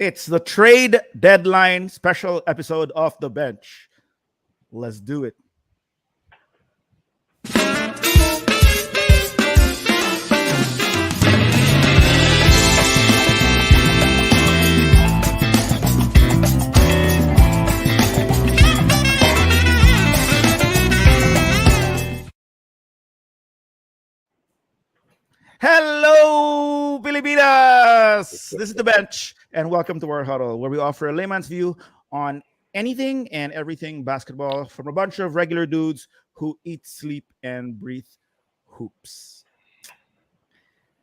It's the trade deadline special episode of The Bench. Let's do it. Hello, Pilipinas! This is The Bench, and welcome to our huddle, where we offer a layman's view on anything and everything basketball from a bunch of regular dudes who eat, sleep, and breathe hoops.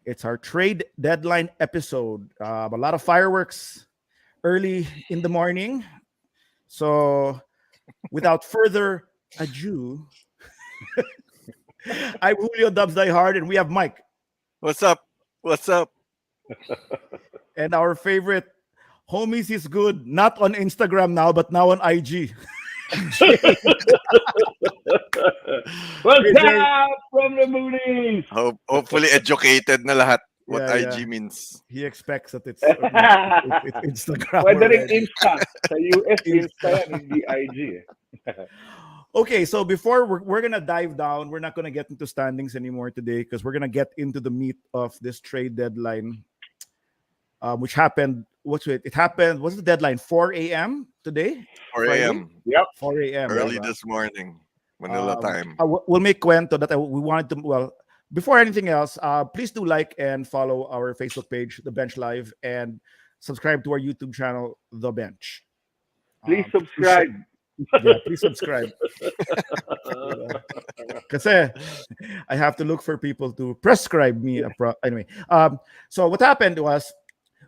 It's our trade deadline episode. A lot of fireworks early in the morning. So, without further ado, I'm Julio Dubs Die Hard, and we have Mike. What's up? What's up? And our favorite homies is good, not on Instagram now, but now on IG. What's up from the moonies? Hopefully educated na lahat what Yeah, IG yeah. means. He expects that it's Instagram. Whether it's already. Insta. Sa US, Insta yan, hindi IG. Okay, so before we're gonna dive down, we're not gonna get into standings anymore today because we're gonna get into the meat of this trade deadline, which happened. What's it? It happened. What's the deadline? 4 a.m. today. 4 Friday? a.m. 4 a.m. Early right? this morning. Manila time. We'll make cuento that we wanted to. Well, before anything else, please do like and follow our Facebook page, The Bench Live, and subscribe to our YouTube channel, The Bench. Please subscribe. Yeah, please subscribe. Kasi I have to look for people to prescribe me anyway. So what happened was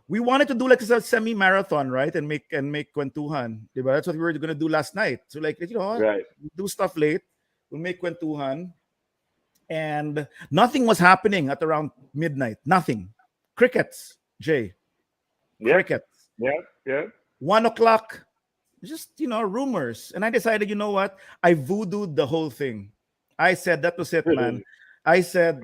we wanted to do like a semi-marathon, right? And make kwentuhan. Diba? That's what we were gonna do last night. So like, Right. do stuff late, we'll make kwentuhan. And nothing was happening at around midnight. Nothing. Crickets, Jay. Yeah. Crickets. Yeah. 1 o'clock. Just rumors. And I decided, you know what? I voodooed the whole thing. I said that was it, man. I said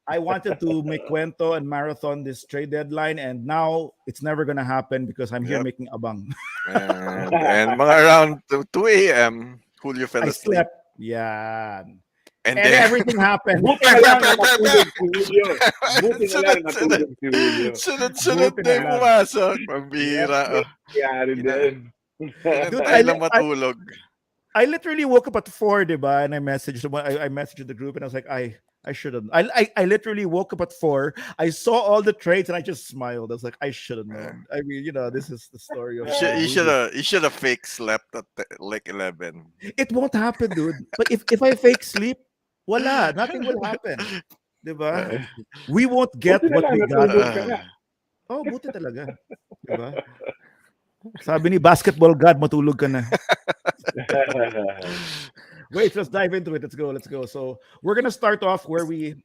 I wanted to make cuento and marathon this trade deadline, and now it's never gonna happen because I'm here Yep. making abang. And mga around 2 a.m. Julio fell I asleep. slept. Yeah. And And then everything happened. Buti na lang nakatulog si Julio. Buti na lang natulog si Julio. sunod-sunod Buti na na yung lang. pumasok. Pambira. Yari din. Dude, Tayo lang matulog. I literally woke up at 4, diba? And I messaged the group and I was like, I shouldn't. I literally woke up at 4. I saw all the trades and I just smiled. I was like, I should have known. I mean, this is the story of You should have fake slept at like 11. It won't happen, dude. But if I fake sleep, wala. Nothing will happen. Diba? We won't get Buti na what lang we natulog got. ka na. Oh, buti talaga. Diba? Sabi ni basketball god, matulog ka na. Wait, let's dive into it. Let's go. So we're gonna start off where we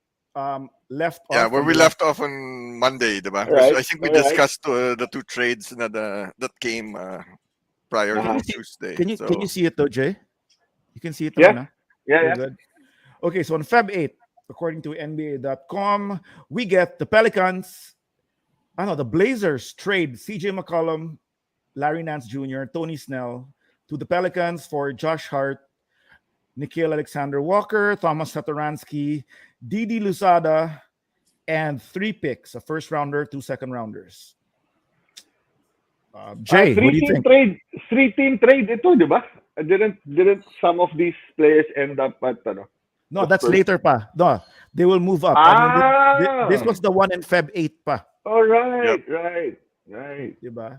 left off. Yeah, where we left off on Monday, diba? Right, I think we alright. discussed the two trades that came prior to Tuesday. Can you see it though, Jay? You can see it. Yeah. Now? Yeah. Good. Okay, so on Feb 8th, according to NBA.com, we get the Pelicans. The Blazers trade CJ McCollum, Larry Nance Jr., Tony Snell to the Pelicans for Josh Hart, Nickeil Alexander-Walker, Thomas Satoransky, Didi Lusada, and 3 picks, a first rounder, 2 second rounders. Jay, what do you think? Three-team trade ito, di ba? Didn't some of these players end up at No, that's later pa. No, they will move up. This was the one in Feb 8 pa. Oh, right, Yep. right. Diba?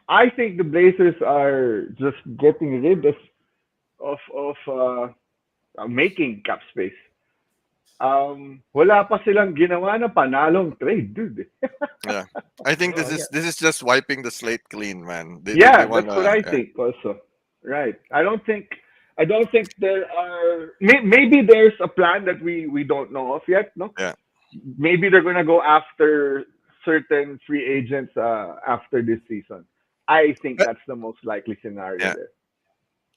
I think the Blazers are just getting rid of making cap space. Wala pa silang ginawa na panalong trade, dude. Yeah, I think this is just wiping the slate clean, man. They That's wanna- what I think also. Right. I don't think there are. Maybe there's a plan that we don't know of yet. No. Yeah. Maybe they're gonna go after certain free agents after this season. I think that's the most likely scenario Yeah. there.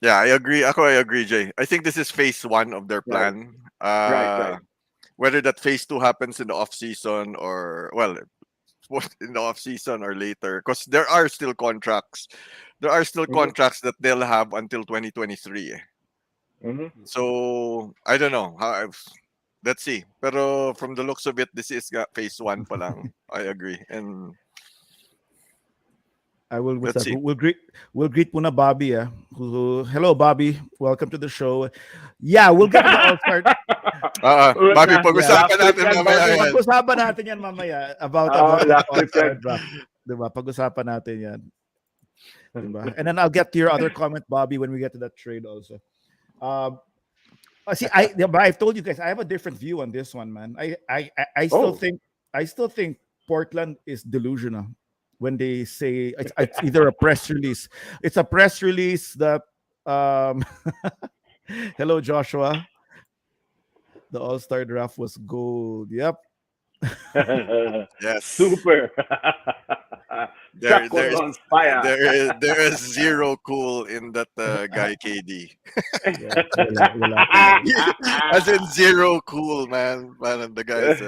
Yeah, I agree. I agree, Jay. I think this is phase 1 of their plan. Right. Whether that phase 2 happens in the off season or in the off season or later, because there are still contracts. There are still contracts that they'll have until 2023. Mhm. So I don't know. Let's see. Pero from the looks of it, this is phase 1 pa lang. I agree. And I will. What's let's that? see. We'll greet muna Bobby. Hello, Bobby. Welcome to the show. Yeah, we'll get to the All Star. Bobby, pag-usapan Yeah. natin mamaya yan. Pag-usapan natin yan mamaya about the last All week Star yan. draft. Diba? Pag-usapan natin yan. Diba? And then I'll get to your other comment, Bobby, when we get to that trade also. See, I've told you guys I have a different view on this one, man. I still think Portland is delusional when they say it's either a press release. It's a press release that hello Joshua. The All-Star draft was gold. Yep. Yes. Super. There Chuck on fire. there is zero cool in that guy KD. Yeah, wala. As in zero cool, man. Man, the guys.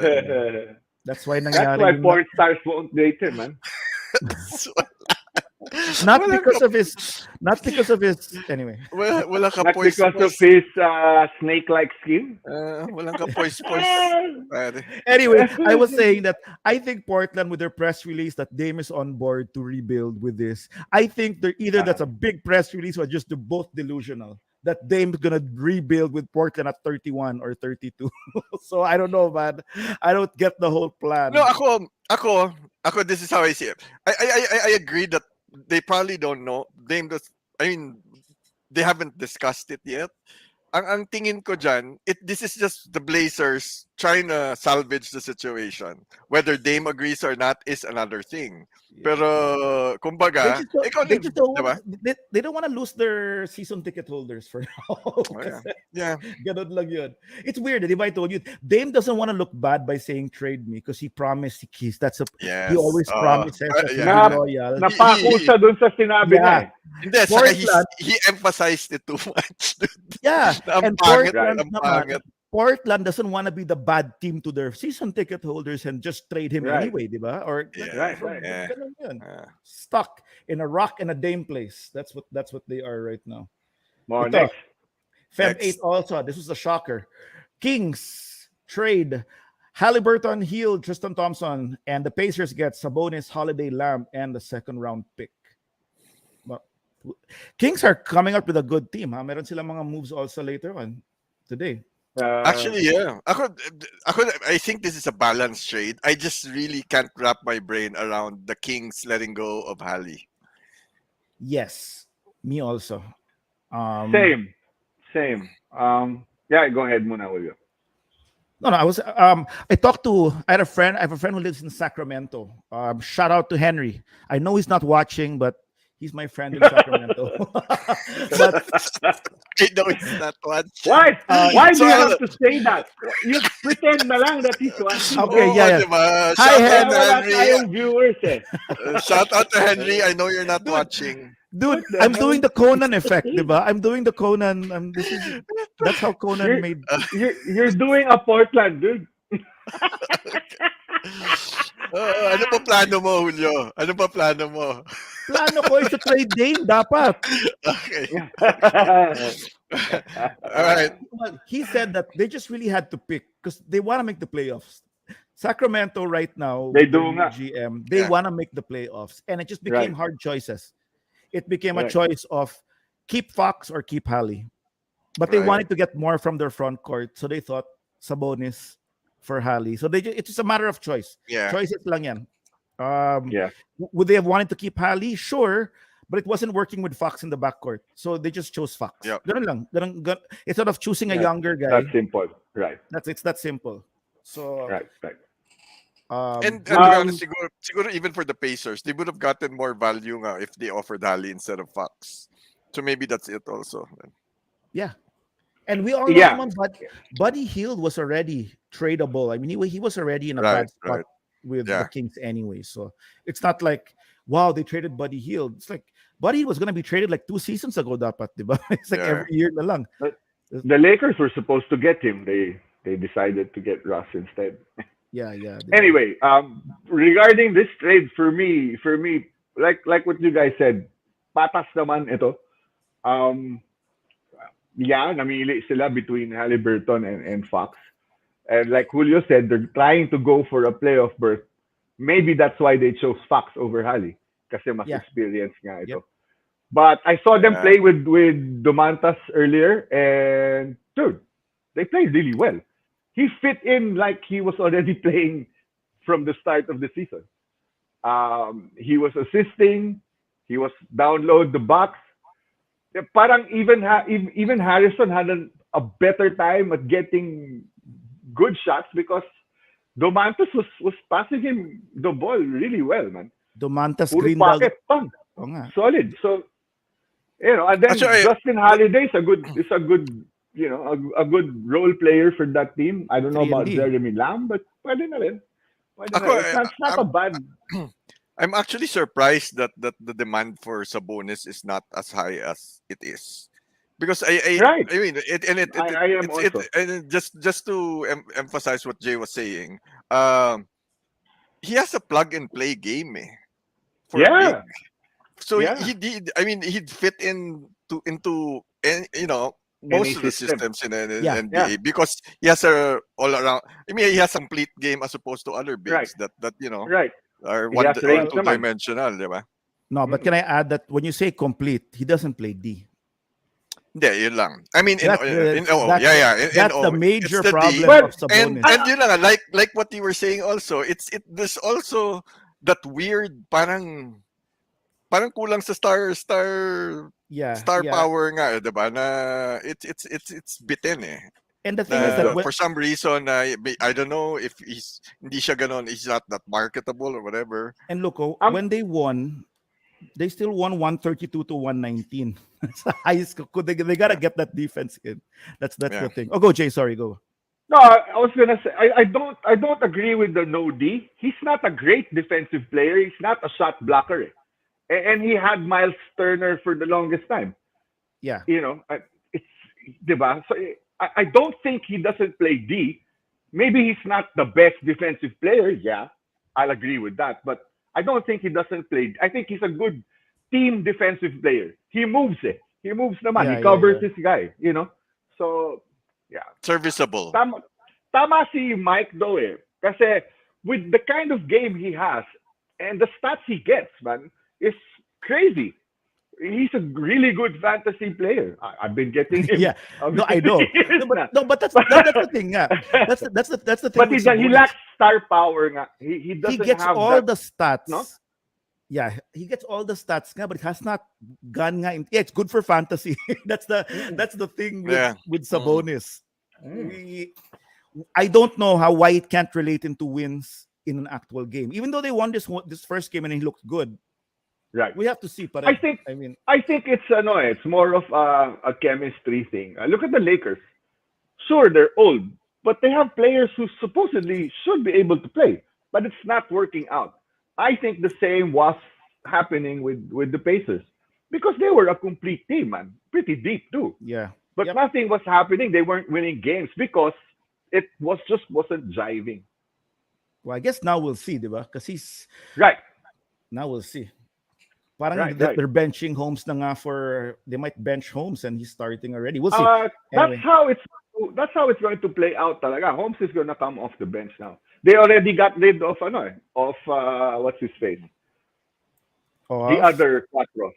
That's why That's nangyari why yung- porn stars won't date him, man. not because of his anyway. Wala ka Not poise. because of his snake-like skin. Wala ka poise. Pare. Anyway, I was saying that I think Portland with their press release that Dame is on board to rebuild with this. I think they're either that's a big press release or just they're both delusional. That Dame's gonna rebuild with Portland at 31 or 32. So I don't know, man. I don't get the whole plan. No, ako, this is how I see it. I agree that they probably don't know. They haven't discussed it yet. Ang tingin ko dyan, this is just the Blazers trying to salvage the situation. Whether Dame agrees or not is another thing. Pero, kumbaga, they don't want to lose their season ticket holders for now. Oh, yeah. Ganun lang yun. It's weird. Di ba I told you, Dame doesn't want to look bad by saying trade me because he promised he always promises that he's loyal. Napako siya dun sa sinabi niya. eh. Hindi, saka he emphasized it too much. Yeah, Ang and pangit. Portland doesn't want to be the bad team to their season ticket holders and just trade him anyway, di ba? Or Yeah. ganun yun. Stuck in a rock and a Dame place. That's what they are right now. More Ito, next. Feb 8 also. This was a shocker. Kings trade Halliburton, Hield, Tristan Thompson, and the Pacers get Sabonis, Holiday, Lamb, and the second round pick. But Kings are coming up with a good team. Ha? Meron sila mga moves also later on today. Actually, yeah. I think this is a balanced trade. I just really can't wrap my brain around the Kings letting go of Hallie. Yes, me also. Same. Yeah, go ahead muna, Julio. No, I was. I had a friend. I have a friend who lives in Sacramento. Shout out to Henry. I know he's not watching, but he's my friend in Sacramento. But I know it's not watching. Why? Why do you so- have to say that? You pretend na lang that he's watching. Okay, yeah. Diba? Hi, Shout out to Wala Henry. tayong viewers eh. Shout out to Henry. I know you're not watching. dude, I'm doing the Conan effect, diba? I'm doing the Conan. That's how Conan made. You're doing a Portland, dude. Ano pa plano mo, Julio? Ano pa plano mo? Plano ko is to trade Dame, dapat. Okay. All right. Well, he said that they just really had to pick because they want to make the playoffs. Sacramento right now, They with do their new nga. GM, they Yeah. want to make the playoffs, and it just became Right. hard choices. It became a Right. choice of keep Fox or keep Hallie, but they Right. wanted to get more from their front court, so they thought Sabonis for Hallie. So it's just a matter of choice. Yeah. Choices lang yan. Yeah. Would they have wanted to keep Hallie? Sure, but it wasn't working with Fox in the backcourt, so they just chose Fox. Yep. Ganun lang. Ganun. Instead of choosing a Yeah, younger guy, That's simple. Right. it's that simple. So Right. And to be honest, siguro even for the Pacers, they would have gotten more value nga if they offered Hallie instead of Fox. So maybe that's it also. yeah, and we all know Yeah. naman, Buddy Hield was already tradable. I mean, he was already in a Right, bad spot right. with Yeah. the Kings anyway. So it's not like wow they traded Buddy Hield. It's like Buddy was gonna be traded like 2 seasons ago, dapat, diba? It's like Yeah. every year na lang. The Lakers were supposed to get him. They decided to get Russ instead. Yeah. Anyway, regarding this trade, for me, like what you guys said, patas naman ito. Um, yeah, namili sila between Halliburton and Fox. And like Julio said, they're trying to go for a playoff berth. Maybe that's why they chose Fox over Halley. Kasi mas Yeah. experience nga ito. Yep. But I saw them Yeah. play with Domantas earlier, and dude, they played really well. He fit in like he was already playing from the start of the season. He was assisting. He was download the box. Parang even Harrison had a better time at getting good shots because Domantas was passing him the ball really well, man. Domantas Puro Green Dog. pocket, bang, Oo nga. solid. So and then Actually, Justin Holiday is a good a good role player for that team. I don't know about 3&D. Jeremy Lamb, but pwede na rin. Pwede na Ako, rin. It's not a bad. I'm actually surprised that the demand for Sabonis is not as high as it is. Because Right. I mean I am also. and just to emphasize what Jay was saying, he has a plug and play game for Yeah. big. So Yeah. he did. I mean, he'd fit into Any most of the system. systems in the Yeah. NBA because he has a all around. I mean, he has a complete game as opposed to other bigs Right. that Right. are He one has or range two naman. dimensional, di ba? No, but can I add that when you say complete, he doesn't play D. Hindi, yun lang. I mean, That's in the O, major it's the D. problem But- of Sabonis. And yun lang, like what you were saying also, there's also that weird parang kulang sa star yeah. power nga, 'di ba? Na it's bitin And the thing Na is that when, for some reason I don't know if hindi siya ganon, he's not that marketable or whatever. and look, Um, when they won, they still won 132 to 119. It's the highest. They gotta get that defense in. That's Yeah. the thing. Oh, go Jay. Sorry, go. No, I was gonna say I don't agree with the no D. He's not a great defensive player. He's not a shot blocker, and he had Miles Turner for the longest time. Yeah. It's diba? So I don't think he doesn't play D. Maybe he's not the best defensive player. Yeah, I'll agree with that. But I don't think he doesn't play. I think he's a good team defensive player. He moves it. He moves naman. Yeah, He covers yeah. his guy. So yeah. Serviceable. Tama si Mike though Kasi with the kind of game he has and the stats he gets, man, is crazy. He's a really good fantasy player. I've been getting him. Yeah. No, I know. years na. But that's the thing. Yeah. That's the thing. But with he Sabonis. lacks star power nga. He He doesn't gets have all that. the stats. no? Yeah, he gets all the stats nga, but it has not gone nga. Yeah, it's good for fantasy. that's the thing with, Yeah. with Sabonis. I don't know why it can't relate into wins in an actual game. Even though they won this first game and he looked good, Right. we have to see. But I think mean, it's more of a chemistry thing. Look at the Lakers. Sure, they're old, but they have players who supposedly should be able to play, but it's not working out. I think the same was happening with the Pacers because they were a complete team, man, pretty deep too. yeah. But Yep. nothing was happening. They weren't winning games because it wasn't jiving. Well, I guess now we'll see, diba? Because Right. now we'll see. Parang Right, they're right. benching Holmes na nga they might bench Holmes and he's starting already. We'll see. That's Anyway. how it's going to play out talaga. Holmes is going to come off the bench now. They already got rid of what's his face? Oh, The other Quattro.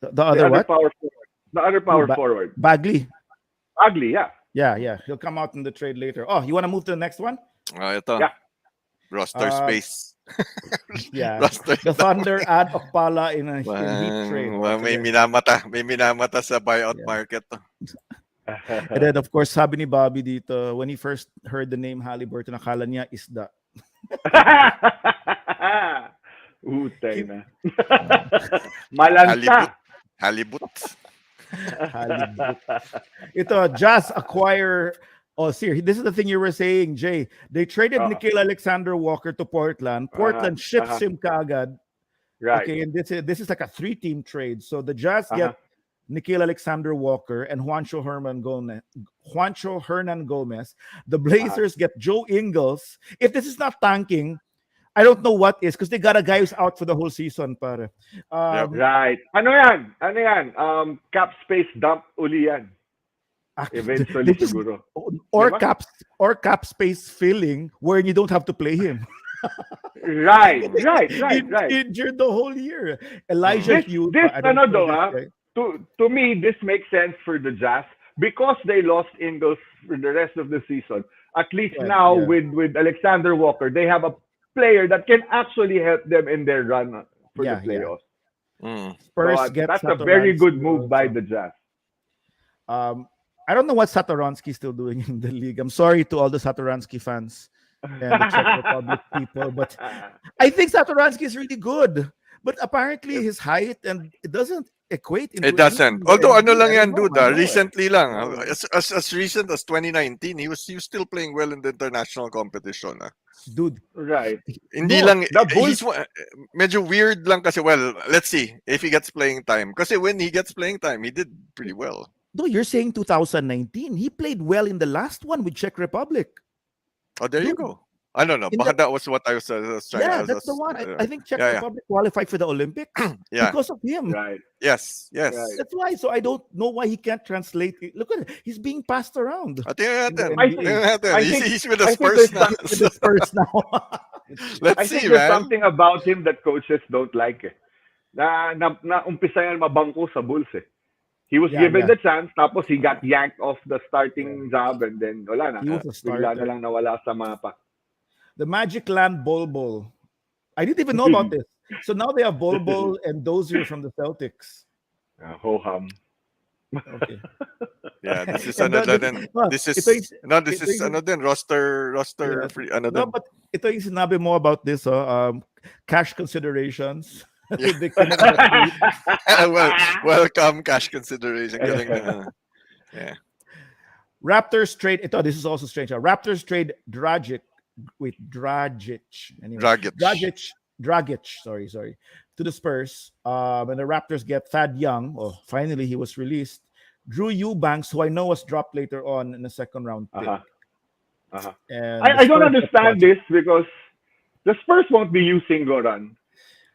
the The other other what? power forward. The other power Ba- forward. Bagley. Ugly, yeah. Yeah. He'll come out in the trade later. Oh, you want to move to the next one? Ito. Yeah. Roster space. Yeah. Roster. The Thunder add Okpala in a heat trade. May minamata sa buyout market. And then, of course, sabi ni Bobby dito, when he first heard the name Halliburton, akala niya isda. Utay na. Malanta. Halibut. Halibut. Ito, Jazz acquire. Oh, see, this is the thing you were saying, Jay. They traded Nickeil Alexander Walker to Portland. Portland ships him kaagad. Right. Okay, and this is like a 3-team trade. So the Jazz get Nikhil Alexander Walker, and Juancho Hernan Gomez. The Blazers get Joe Ingles. If this is not tanking, I don't know what is, because they got a guy who's out for the whole season, pare. Right. Ano yan? Ano yan? Cap space dump uli yan. Eventually they just- siguro. or Diba? cap space filling where you don't have to play him. Right. Injured the whole year. Elijah Hughes. This I don't ano know daw, this guy. to me, this makes sense for the Jazz because they lost Ingles for the rest of the season. At least Right, now yeah. with Alexander Walker, they have a player that can actually help them in their run for Yeah, the playoffs. Spurs So, get that's a very good Satoransky move by also. the Jazz. I don't know what Satoransky still doing in the league. I'm sorry to all the Satoransky fans and the Czech Republic people, but I think Satoransky is really good. But apparently his height and it doesn't equate into It doesn't. anything in the Although ano NBA. lang I yan, don't know, dude. I know it. Recently lang. Oh. As recent as 2019, he was still playing well in the international competition. Dude, Right. Hindi No, lang, the Bulls- he's medyo weird lang kasi, well, let's see if he gets playing time. Kasi when he gets playing time, he did pretty well. no, you're saying 2019. He played well in the last one with Czech Republic. Oh, there you Dude. go. I don't know. In Baka the- that was what I was trying Yeah, to that's the one. I think Czech yeah. Republic qualified for the Olympics Yeah. because of him. Right. Yes. Right. That's why. So I don't know why he can't translate it. Look at it. He's being passed around. Tingnan natin. I think- Tingnan natin. I think- He's with the I think Spurs there's na. With the Spurs now. Let's I see, think there's man. something about him that coaches don't like. Na umpisa yan mabangko sa Bulls eh. He was Yeah, given yeah. the chance, tapos he got yanked off the starting job and then wala na. He was a Bigla starter. na lang nawala sa mapa. The Magic Land Bol. I didn't even know about this. So now they have Bol and Dozier from the Celtics. Ho-hum. Yeah, Okay. this is And another the- din. no, This is ito yung- no, this ito is yung- ano din roster Yeah. free ano No, din. but ito yung sinabi mo about this, cash considerations. Yeah. They couldn't agree. Well, welcome cash consideration. Galing na. Raptors trade. This is also strange. Raptors trade Dragic. Anyway, Dragic. Sorry, to the Spurs. And the Raptors get Thad Young. Oh, finally he was released. Drew Eubanks, who I know was dropped later on in the second round pick. And I don't the Spurs understand get this because the Spurs won't be using Goran.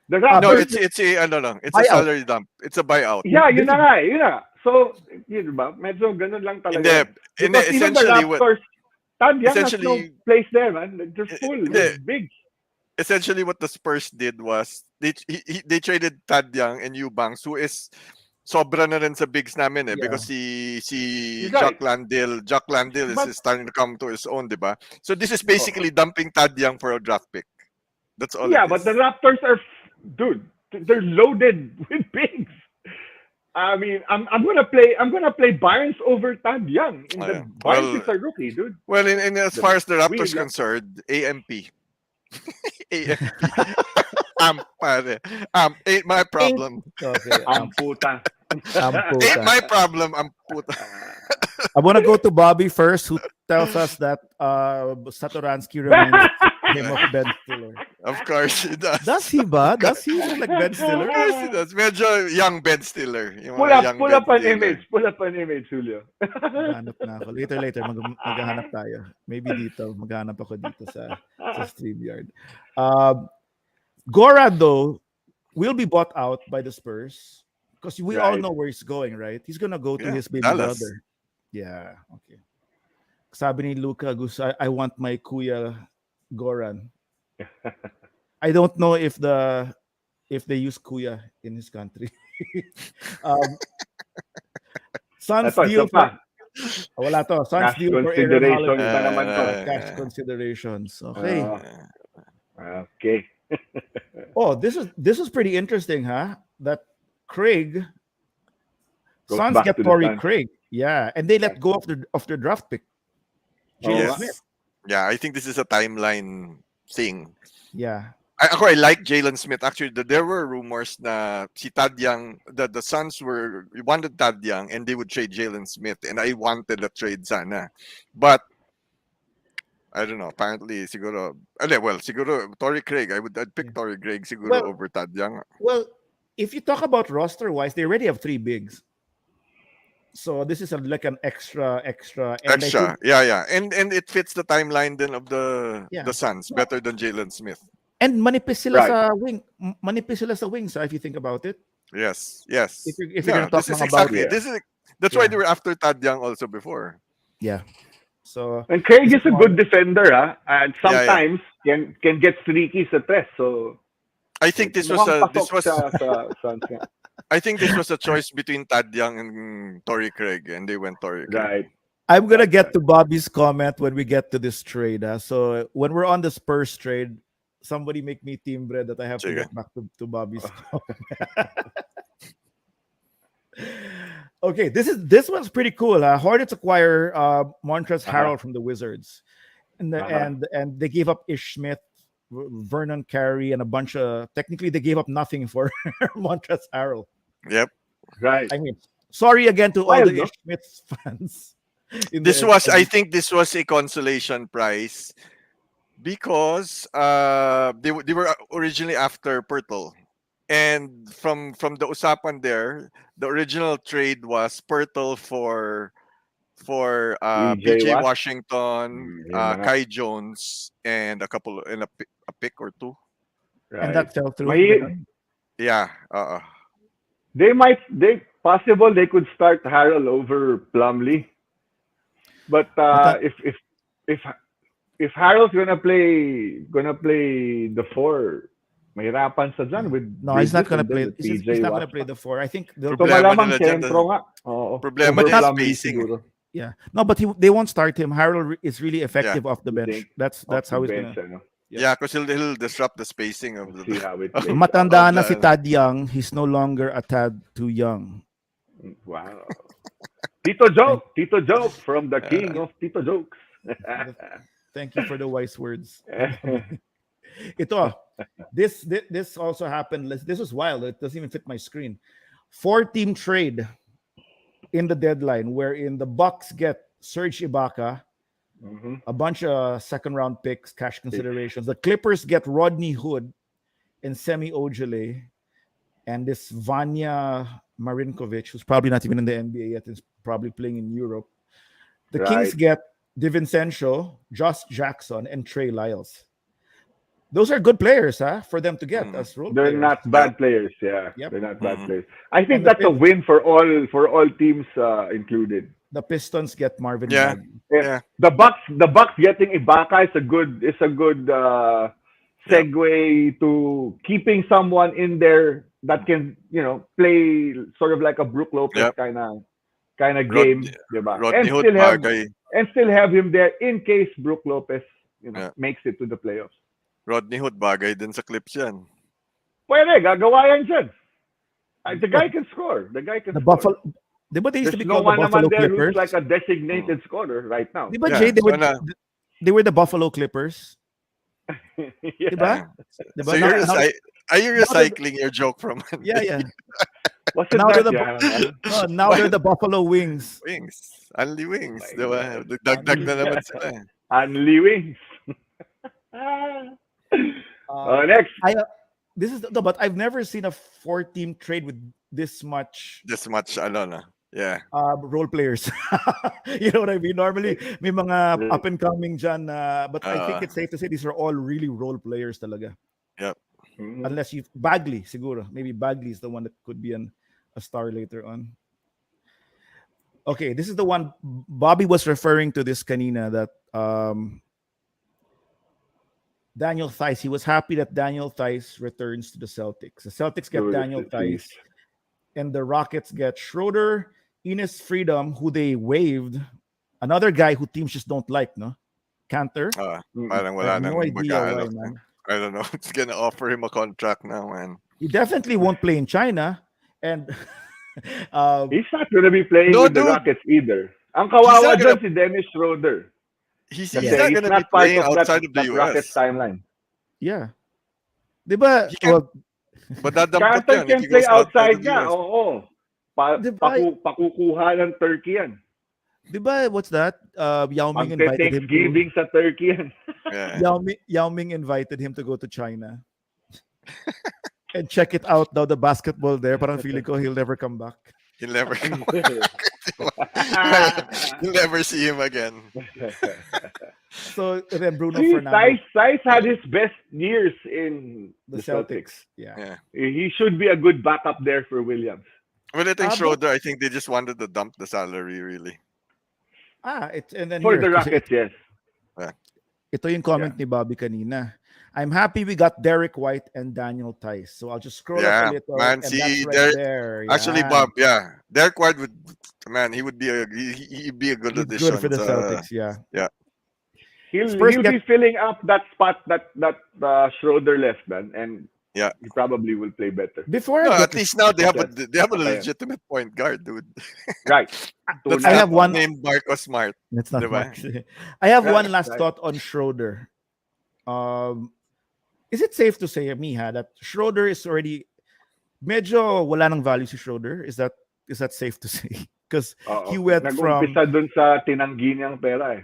The No, Raptors, it's a ano lang. It's a Buyout. salary dump. It's a buyout. yeah, yun na nga, yun na. So, yun ba? Medyo ganun lang talaga. Hindi, Because even the essentially what Raptors, Tad Young has no essentially- place there, man. They're full. Hindi. They're big. essentially what the Spurs did was they traded Thad Young and Eubanks, who is sobra na rin sa bigs namin Yeah. because si He's Jack right. Landale But- is starting to come to his own, di ba? So this is basically dumping Thad Young for a draft pick. That's all. Yeah, it but is. the Raptors are, dude, they're loaded with bigs. I mean, I'm gonna play Barnes over Tad Young. Oh, The yeah. Barnes Well, is a rookie, dude. Well, in as far as the Raptors We- concerned, AMP. AMP. Pare. Ain't my problem. Okay, Puta. Ain't my problem. Puta. I want to go to Bobby first, who tells us that Satoransky reminds him of Ben Stiller. Of course he does. Does he ba? Does he look like Ben Of Stiller? course he does. Medyo young Ben Stiller. Yung Pull mga up, young pull Ben up an Stiller. image. Pull up an image, Julio. Maghanap na ako. Later, maghahanap tayo. Maybe dito. Maghahanap ako dito sa StreamYard. Goran, though, will be bought out by the Spurs because we all Right. know where he's going, right? He's gonna go to Yeah, his baby Dallas. brother. Yeah, okay. Sabi ni Luca Gus, I want my kuya Goran. I don't know if they use kuya in his country. Suns Ito, deal isa pa. wala to. Suns Cash deal for Aaron considerations Holiday. pa naman to. Cash considerations. Okay. Okay. Oh, this is pretty interesting, huh? That Craig Goes Suns back get to the Torrey Suns. Craig. Yeah, and they let go of their draft pick. Jalen Yes. Smith. Yeah, I think this is a timeline thing. Yeah. I like Jalen Smith. Actually, there were rumors na si Tad Young, the Suns wanted Tad Young and they would trade Jalen Smith, and I wanted a trade sana. But I don't know. Apparently, siguro Torrey Craig. I'd pick Torrey Craig siguro Well- over Tad Young. Well, if you talk about roster wise, they already have three bigs. So this is like an extra, and they Extra. could, Yeah. And it fits the timeline then of the Yeah. Suns better than Jalen Smith. and manipis sila Right. sa wing. Manipis sila sa wings, if you think about it. Yes. If you're Yeah, gonna talk this is mga about exactly. Yeah. This is that's why Yeah. they were after Tad Young also before. yeah. So And Craig this is a one- good defender, and Yeah, yeah. sometimes can get streaky sa tres. So I think this was mukhang a this pasok was siya sa Suns nga. I think this was a choice between Tad Young and Torrey Craig, and they went Torrey Craig. Right. I'm gonna get to Bobby's comment when we get to this trade. So when we're on the Spurs trade, somebody make me timbre that I have to Sige. get back to Bobby's comment. Okay, this one's pretty cool. Hornets acquire Montrezl Harrell from the Wizards, and and they gave up Ish Smith, Vernon Carey, and a bunch of. Technically, they gave up nothing for Montrezl Harrell. Yep. Right. I mean, sorry again to all Wild, the no? Ish Smith fans. in This the was, I NBA. think, this was a consolation prize because they were originally after Pirtle, and from the usapan there, the original trade was Pirtle for PJ PJ Watt? Washington, Yun na nga. Kai Jones, and a pick or two. Right. And that fell through. May- Yeah. they possible they could start Harrell over Plumlee. But if Harold's gonna play the 4, mahirapan sa dyan with No, he's not Bridges gonna and then play. with He's PJ not gonna Watt. play the 4. I think they'll. So Problema malamang nila dyan, sentro nga. Oo. Problema Over nila Plumlee spacing. siguro. Yeah, no, but they won't start him. Harold is really effective off the You bench. think? That's Off how the he's bench, gonna. ano. Yeah, because he'll disrupt the spacing of See the. how it plays. Matanda na Of si the- Tad Young. He's no longer a tad too young. Wow. Tito Joke from the king of Tito Jokes. Thank you for the wise words. Ito, this also happened. This was wild. It doesn't even fit my screen. 4-team trade in the deadline, wherein the Bucks get Serge Ibaka, Mhm. a bunch of second-round picks, cash considerations. The Clippers get Rodney Hood and Semi Ojale, and this Vanya Marinkovic, who's probably not even in the NBA yet, is probably playing in Europe. The Kings Right. get DiVincenzo, Josh Jackson, and Trey Lyles. Those are good players, for them to get as role They're players. not bad players, yeah. Yep. They're not bad Mhm. players. I think And the that's a win for all teams included. The Pistons get Marvin Yeah. Bagley. Yeah. The Bucks getting Ibaka is a good segue to keeping someone in there that can play sort of like a Brook Lopez Yep. kind of game, diba? Rodney Hood bagay. And still have him there in case Brook Lopez Yeah. makes it to the playoffs. Rodney Hood bagay din sa Clips yan. Pwede, gagawa yan dyan. The guy can score. The guy can The score. Buffalo. Diba they used to There's be no called one the Buffalo naman there Clippers? who's like a designated scorer right now. Diba, Yeah, Jay, so they were the Buffalo Clippers. Yeah. Diba? Diba? So are you recycling your joke from yeah. Was it Now that? they're the Yeah. No, now they're the Buffalo Wings. Wings? Only Wings. Oh my Diba? Dagdag na naman sila. Only wings. Next. This is no, but I've never seen a 4-team trade with this much This much, na. Yeah. role players. You know what I mean? Normally, may mga up and coming dyan, but I think it's safe to say these are all really role players talaga. Mhm. Unless you Bagley, siguro. Maybe Bagley is the one that could be a star later on. Okay, this is the one Bobby was referring to this kanina that Daniel Theis. He was happy that Daniel Theis returns to the Celtics. The Celtics get Good, Daniel please. Theis, and the Rockets get Schroeder, Enes Freedom, who they waived. Another guy who teams just don't like, no? Cantor. Mhm. Parang I wala have no nang idea why, mag-ano. man. I don't know. It's gonna offer him a contract now, man. He definitely won't play in China, and He's not going to be playing No, with the dude. Rockets either. Ang He's kawawa not dyan si Dennis Schroeder. He's Kasi not he's gonna not be part playing of outside of the that Rockets US. timeline. yeah, diba? He can't- Well, But dadampot Cantor yan if can he play goes outside outside of the nga. US. Oo. Diba? Pakukuha ng Turkey yan. diba? What's that? Yao Ming invited him to. Magte-Thanksgiving sa Turkey yan. Yeah. Yao Ming invited him to go to China and check it out. Now the basketball there, parang feeling ko he'll never come back. He'll never come. You'll never see him again. So and then Bruno See, Fernandes, Thais had his best years in the the Celtics. Celtics. Yeah. Yeah. He should be a good backup there for Williams. Well, I think But Schroeder, I think they just wanted to dump the salary, really. and then For here, the kasi Rockets, yes. ito yung comment ni Bobby kanina. I'm happy we got Derek White and Daniel Tice. So I'll just scroll up Yeah, a little, man, and see, that's right Derek- there. Actually, Yan. Bob, yeah, Derek White would, man, he would be he'd be a good He's addition. good for the Celtics. Yeah. He'll Spurs be filling up that spot that Schroeder left, man, and Yeah. he probably will play better. Before No, I get at to least now they have a Ayan. legitimate point guard, dude. Right. That's I not have one- named Marcus Smart. That's not Diba? much. I have Right, one last right. thought on Schroeder. Is it safe to say, Miha, that Schroeder is already medyo wala nang value si Schroeder? Is that safe to say? Because Oo. he went from Nag-umpisa dun sa tinanggi niyang pera eh.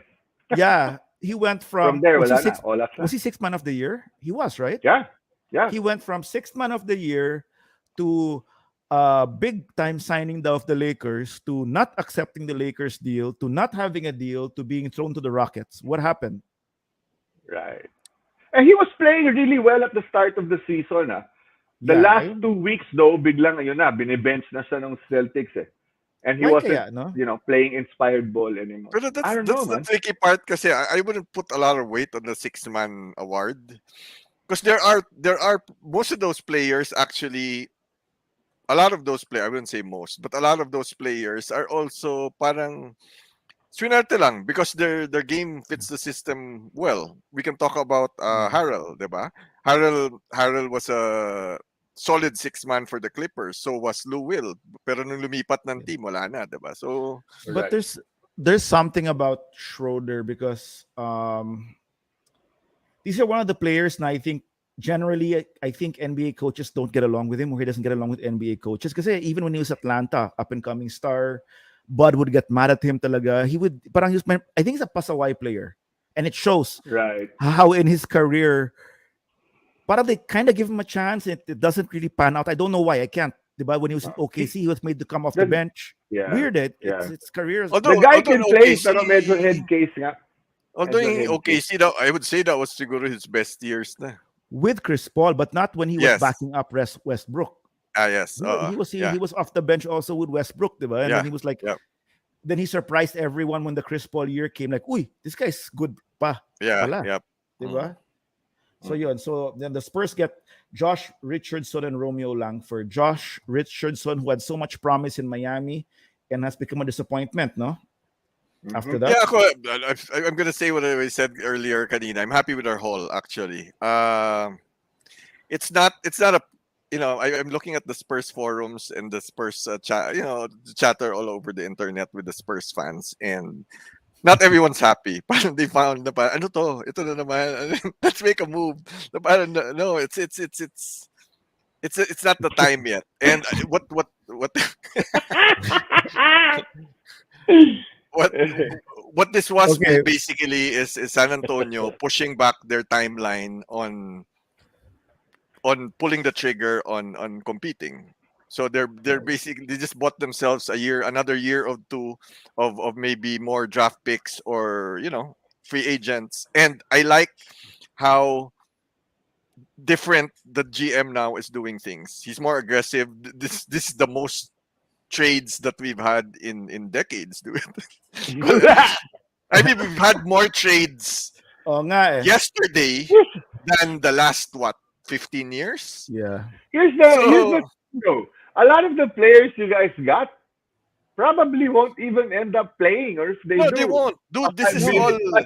yeah, he went From from there, was wala he na. six- Olas na. was he sixth man of the year? He was, right? Yeah. Yeah. He went from sixth man of the year to big time signing of the Lakers to not accepting the Lakers deal to not having a deal to being thrown to the Rockets. What happened? Right. And he was playing really well at the start of the season. The Yeah, last 2 weeks though, biglang ayun na, binibench na siya ng Celtics eh. And he Why wasn't, kaya, no? playing inspired ball anymore. But I don't that's know, the man. tricky part kasi I wouldn't put a lot of weight on the six-man award. Because there are most of those players actually, a lot of those players, I wouldn't say most, but a lot of those players are also parang swinerte lang because their game fits the system well. We can talk about Harrell, diba? Harrell was a solid six-man for the Clippers. So was Lou Will. Pero nung lumipat ng team, wala na, diba? So, But Right. there's something about Schroeder because these are one of the players, and I think generally I think NBA coaches don't get along with him, or he doesn't get along with NBA coaches. Because even when he was Atlanta, up and coming star, Bud would get mad at him talaga. He would parang I think he's a pasaway player, and it shows Right. how in his career, parang they kind of give him a chance, and it doesn't really pan out. I don't know why. I can't. Diba? When he was in OKC, he was made to come off the Then- bench. Yeah. Weird. yeah. It's career. Although- The guy although can in play, OKC pero medyo head case nga. Although Medyo in head OKC, that, I would say that was siguro his best years na. With Chris Paul, but not when he was Yes. backing up Westbrook. Yes. He was off the bench also with Westbrook, diba? And Yeah, then he was like, yeah. then he surprised everyone when the Chris Paul year came. Like, uy, this guy's good pa, Yeah. Wala. Yep. diba? So yun. So then the Spurs get Josh Richardson and Romeo Langford. Josh Richardson, who had so much promise in Miami and has become a disappointment, no? Mhm. After that, Yeah, I'm gonna say what I said earlier, kanina. I'm happy with our haul actually. It's not a I'm looking at the Spurs forums and the Spurs chat, the chatter all over the internet with the Spurs fans, and not everyone's happy. Parang they found na parang, ano to? Ito na naman. Let's make a move. Na parang, no, it's not the time yet. And what what this was Okay. basically is San Antonio pushing back their timeline on pulling the trigger on competing. So they're basically, they just bought themselves another year or two of maybe more draft picks or free agents. And I like how different the GM now is doing things. He's more aggressive. This is the most trades that we've had in decades, dude. I mean, we've had more trades oh nga eh. yesterday than the last 15 years. Yeah. Here's the a lot of the players you guys got probably won't even end up playing, or if they No, do, they won't, dude. This is I mean, all. lang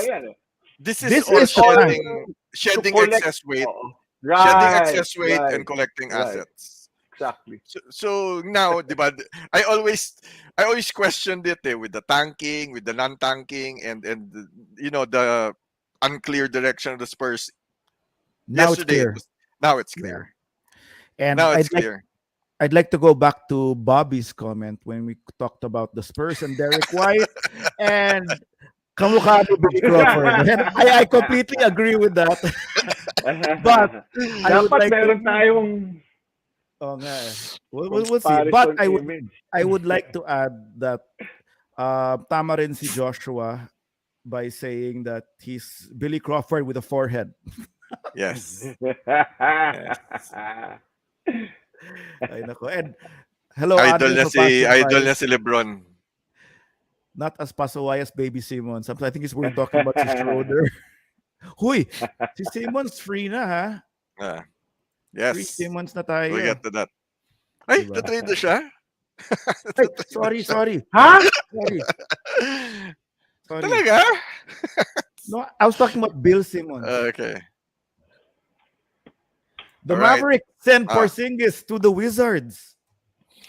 yan eh. This is This all is the time. shedding To collect- excess weight, Oo. shedding Right, excess weight, right, and collecting right. assets. Exactly. So now, diba, I always questioned it with the tanking, with the non-tanking, and the unclear direction of the Spurs. Now it's Yesterday, clear. now it's clear. And Now it's I'd like, clear. I'd like to go back to Bobby's comment when we talked about the Spurs and Derek White and kamukha ni Billy Crawford. And I completely agree with that. But I would Dapat like to- meron tayong Oh, nga. eh. We'll see. But Comparison image. I would like to add that tama rin si Joshua by saying that he's Billy Crawford with a forehead. Yes. Ay, nako. And hello, Idol Andre, niya for passing by. si LeBron. Not as pasaway as Baby Simmons. I think we're talking about si Schroeder. Huy, si Simmons free na ha. Ah, Free yes. Simmons na tayo. We'll get to that. Ay, Diba? na-trade na siya? Ay, sorry. Ha? Sorry. Talaga? No, I was talking about Bill Simmons. Okay. The alright. Mavericks send Ah. Porzingis to the Wizards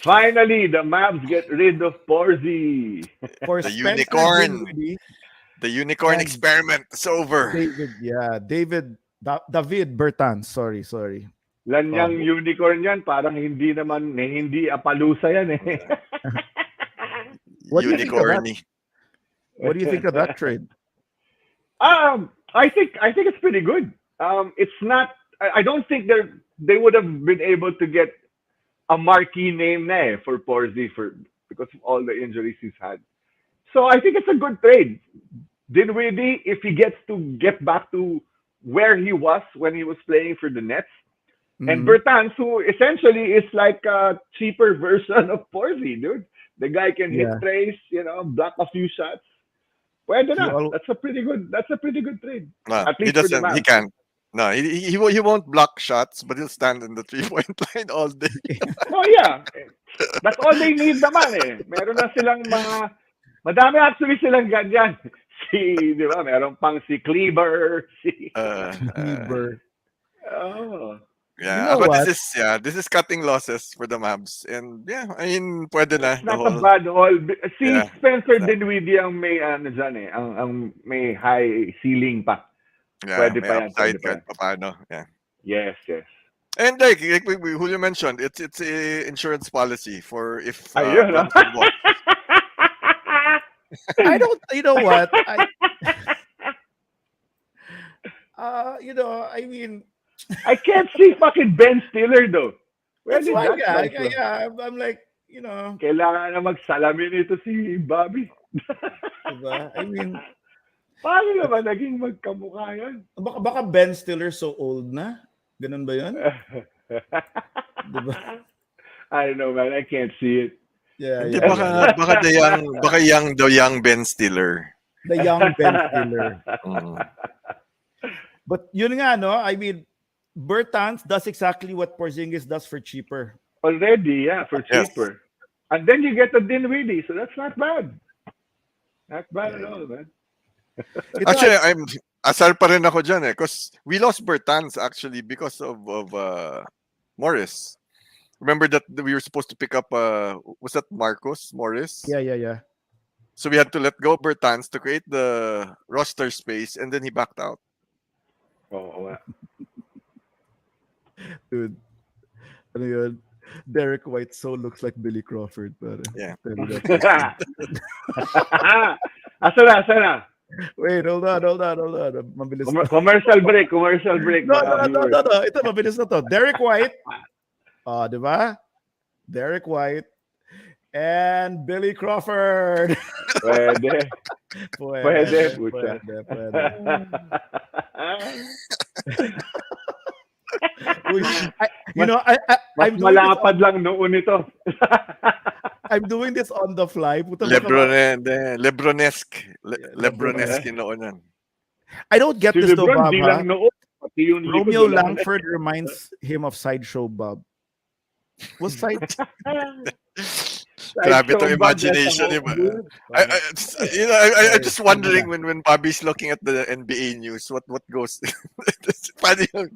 Finally, the Mavs get rid of Porzi. for The Spencer unicorn. Dinwiddie, The unicorn And- experiment is over. David Bertans. Sorry. Lanyang unicorn yan, parang hindi apalusa yan eh. What do you think of that? Unicorny. What do you think of that trade? I think it's pretty good. It's not. I don't think they would have been able to get a marquee name na for Porzi because of all the injuries he's had. So I think it's a good trade. Dinwiddie, if he gets to get back to where he was when he was playing for the Nets, and Mhm. Bertans, who essentially is like a cheaper version of Porzi, dude. The guy can hit Yeah. trays, block a few shots. Pwede na. al- That's a pretty good trade. No, At he least for the doesn't. He Mavs. can't. No, he won't block shots, but he'll stand in the 3-point line all day. Oh yeah. That's all they need naman eh. Meron na silang madami actually silang ganyan. Di ba? Meron pang si Kleber, Kleber. Oh. Yeah, You know but what? this is cutting losses for the Mavs, and yeah, I mean, pwede na. It's the not a whole- bad haul. Si Yeah. Spencer Yeah. Dinwiddie ang may dyan eh. Ang may high ceiling pa. yeah, pwede may pa yan, upside pwede pa kahit paano. Yeah. Yes. And like Julio mentioned, it's a insurance policy for if Ayun, ah. Brunson walks. I don't. You know what? I mean, I can't see fucking Ben Stiller though. Where that's did why, that come from? yeah. I'm like, Kailangan na magsalamin ito si Bobby. diba? I mean, Paano naman naging magkamukha yan? baka Ben Stiller so old na. Ganun ba yun? Diba? I don't know, man. I can't see it. Yeah, Hindi, yeah. baka the young Ben Stiller. The young Ben Stiller. Mm. But yun nga, no? I mean, Bertans does exactly what Porzingis does for cheaper. Already, yeah, for Yes. cheaper. And then you get a Dinwiddie, so that's not bad. Not bad at all, man. Actually, I'm asar pa rin ako dyan because we lost Bertans actually because of Morris. Remember that we were supposed to pick up was that Marcus Morris? Yeah. So we had to let go of Bertans to create the roster space, and then he backed out. Oh, Dude. Ano yun? Derek White so looks like Billy Crawford. Pare. Yeah. Tell you that. Asa na? Wait, hold on. Mabilis na. Commercial break. No. mga viewers. Ito, mabilis na to. Derek White. Di ba? Derek White. And Billy Crawford. Pwede. Pwede, pucha. Pwede. Uy, Mas malapad lang noon ito. I'm doing this on the fly. Puta, baka- Lebronesque. Lebronesque Lebronesque. noon yan. I don't get Si this though, Lebron, Bob. di ha? lang noon. Pati yung likod, Romeo wala na. Langford reminds him of Sideshow Bob. What's Side? Grabe to Sideshow imagination Bob, niya. dude. I'm just wondering when Bobby's looking at the NBA news, what goes. paano yung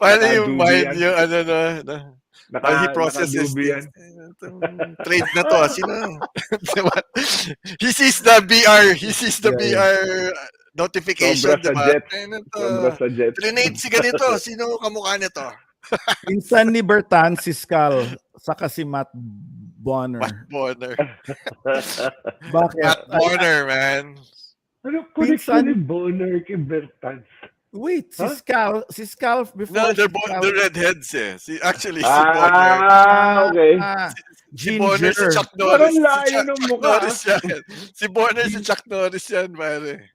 Nakadubi mind yan. yung while he processes nakadubi yan. itong trade na to. Sino? Diba? He sees the BR. He sees the BR notification. Sobra sa Diba? Jets. Ano to? Sobra sa Jets. Trinade si ganito. Sino kamukha nito? Insan ni Bertan, si Scal, saka si Matt Bonner. Matt Warner. Bakit? Matt Warner, man. Ano Pinsan- connection ni Bonner kay Bertans? Wait, Huh? si Scal before No, they're si both Scal. the redheads eh. Actually, si Bonner. Okay. Si Bonner si Ginger. Chuck Parang Norris. Si layo Chuck, ng Chuck mukha. Norris yan. Si Bonner si Chuck Norris yan, pare.